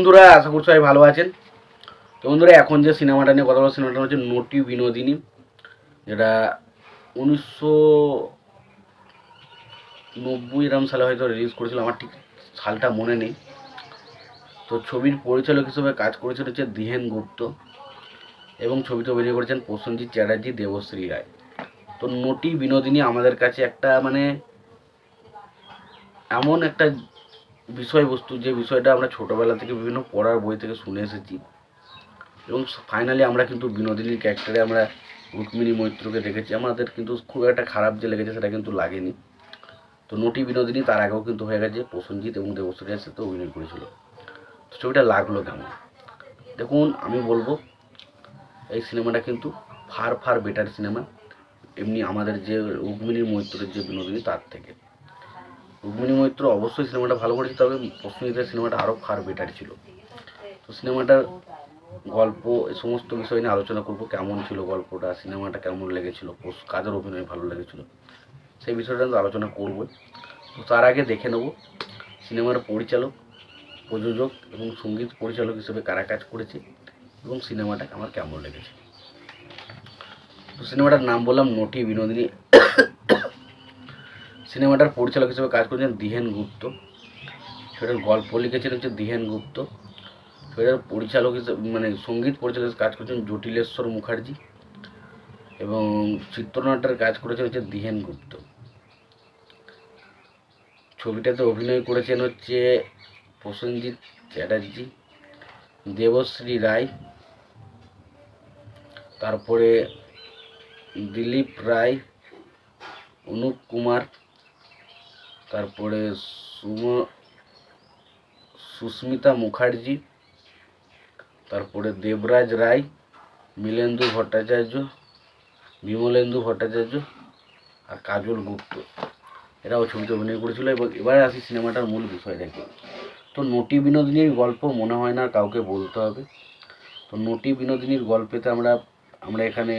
বন্ধুরা, আশা করছি সবাই ভালো আছেন। তো বন্ধুরা, এখন যে সিনেমাটা নিয়ে কথা বলবো, সিনেমাটা হচ্ছে নটি বিনোদিনী, যেটা 1990 এরম সালে হয়তো রিলিজ করেছিল, আমার ঠিক সালটা মনে নেই। তো ছবির পরিচালক হিসেবে কাজ করেছিল হচ্ছে ধীরেন গুপ্ত, এবং ছবিতে অভিনয় করেছেন প্রসেনজিৎ চ্যাটার্জি, দেবশ্রী রায়। তো নটি বিনোদিনী আমাদের কাছে একটা এমন একটা বিষয়বস্তু, যে বিষয়টা আমরা ছোটোবেলা থেকে বিভিন্ন পড়ার বই থেকে শুনে এসেছি, এবং ফাইনালি আমরা কিন্তু বিনোদিনীর ক্যারেক্টারে আমরা রুক্মিণী মৈত্রকে দেখেছি। আমাদের কিন্তু খুব একটা খারাপ যে লেগেছে সেটা কিন্তু লাগেনি। তো নটি বিনোদিনী তার আগেও কিন্তু হয়ে গেছে, প্রসেনজিৎ এবং দেবশ্রী রায়ের সাথে অভিনয় করেছিল। তো ছবিটা লাগলো কেমন? দেখুন, আমি বলবো এই সিনেমাটা কিন্তু ফার ফার বেটার সিনেমা এমনি আমাদের যে রুক্মিণী মৈত্রের যে বিনোদিনী তার থেকে। রুক্মিণী মৈত্র অবশ্যই সিনেমাটা ভালো করেছে, তবে প্রসেনজিতের সিনেমাটা আরও ফার বেটার ছিল। তো সিনেমাটার গল্প, এই সমস্ত বিষয় নিয়ে আলোচনা করব। কেমন ছিল গল্পটা, সিনেমাটা কেমন লেগেছিল, কাদের অভিনয় ভালো লেগেছিল, সেই বিষয়টা আলোচনা করব। তো তার আগে দেখে নেব সিনেমার পরিচালক, প্রযোজক এবং সঙ্গীত পরিচালক হিসেবে কারা কাজ করেছে, এবং সিনেমাটা আমার কেমন লেগেছে। তো সিনেমাটার নাম বললাম নটি বিনোদিনী। সিনেমাটার পরিচালক হিসেবে কাজ করেছেন ধীরেন গুপ্ত। সেটার গল্প লিখেছেন হচ্ছে ধীরেন গুপ্ত। সেটার পরিচালক হিসেবে সঙ্গীত পরিচালক হিসেবে কাজ করেছেন জটিলেশ্বর মুখার্জি, এবং চিত্রনাট্যের কাজ করেছেন হচ্ছে ধীরেন গুপ্ত। ছবিটাতে অভিনয় করেছেন হচ্ছে প্রসেনজিৎ চ্যাটার্জি, দেবশ্রী রায়, তারপরে দিলীপ রায়, অনুপ কুমার, তারপরে সুস্মিতা মুখার্জি, তারপরে দেবরাজ রায়, মিলেন্দু ভট্টাচার্য, বিমলেন্দু ভট্টাচার্য, আর কাজল গুপ্ত। এরাও ছবিতে অভিনয় করেছিল। এবং এবারে আসি সিনেমাটার মূল বিষয় দেখে। তো নটি বিনোদিনীর গল্প মনে হয় না কাউকে বলতে হবে। তো নটি বিনোদিনীর গল্পেতে আমরা এখানে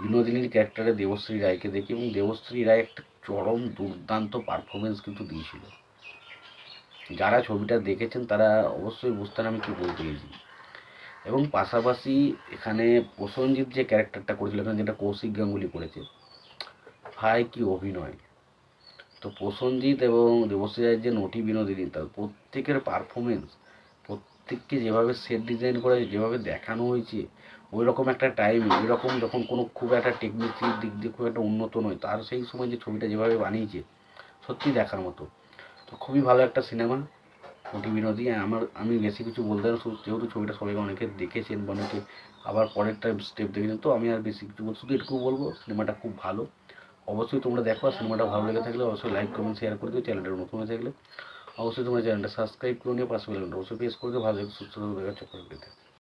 বিনোদিনীর ক্যারেক্টারে দেবশ্রী রায়কে দেখি, এবং দেবশ্রী রায় একটা চরম দুর্দান্ত পারফরমেন্স কিন্তু দিয়েছিল। যারা ছবিটা দেখেছেন তারা অবশ্যই বুঝতেন আমি কী বলতে গেছি। এবং পাশাপাশি এখানে প্রসেনজিৎ যে ক্যারেক্টারটা করেছিল, এখানে যেটা কৌশিক গাঙ্গুলি করেছে, ভাই কি অভিনয়! তো প্রসেনজিৎ এবং দেবশ্রী রায়ের যে নটি বিনোদিনী, তার প্রত্যেকের পারফরমেন্স, প্রত্যেককে যেভাবে সেট ডিজাইন করা হয়েছে, যেভাবে দেখানো হয়েছে, ওই রকম একটা টাইম, ওই রকম যখন কোনো খুব একটা টেকনিক্যাল দিক দিয়ে খুব একটা উন্নত নয়, তার সেই সময় যে ছবিটা যেভাবে বানিয়েছে, সত্যি দেখার মতো। তো খুবই ভালো একটা সিনেমা নটি বিনোদিনী। আমি বেশি কিছু বলতে না, যেহেতু ছবিটা সবাই অনেকে দেখেছেন বা অনেকে আবার পরেরটা স্টেপ দেখেছেন, তো আমি আর বেশি কিছু শুধু এটুকু বলবো, সিনেমাটা খুব ভালো। অবশ্যই তোমরা দেখো। আর সিনেমাটা ভালো লেগে থাকলে অবশ্যই লাইক কমেন্ট শেয়ার করে দিও। চ্যানেলটা নতুন হয়ে থাকলে অবশ্যই তোমরা চ্যানেলটা সাবস্ক্রাইব করে নিও, পাশে বেল আইকনটা অবশ্যই প্রেস করে দিও। ভালো সুস্থ দেখার চক্কর পেতে।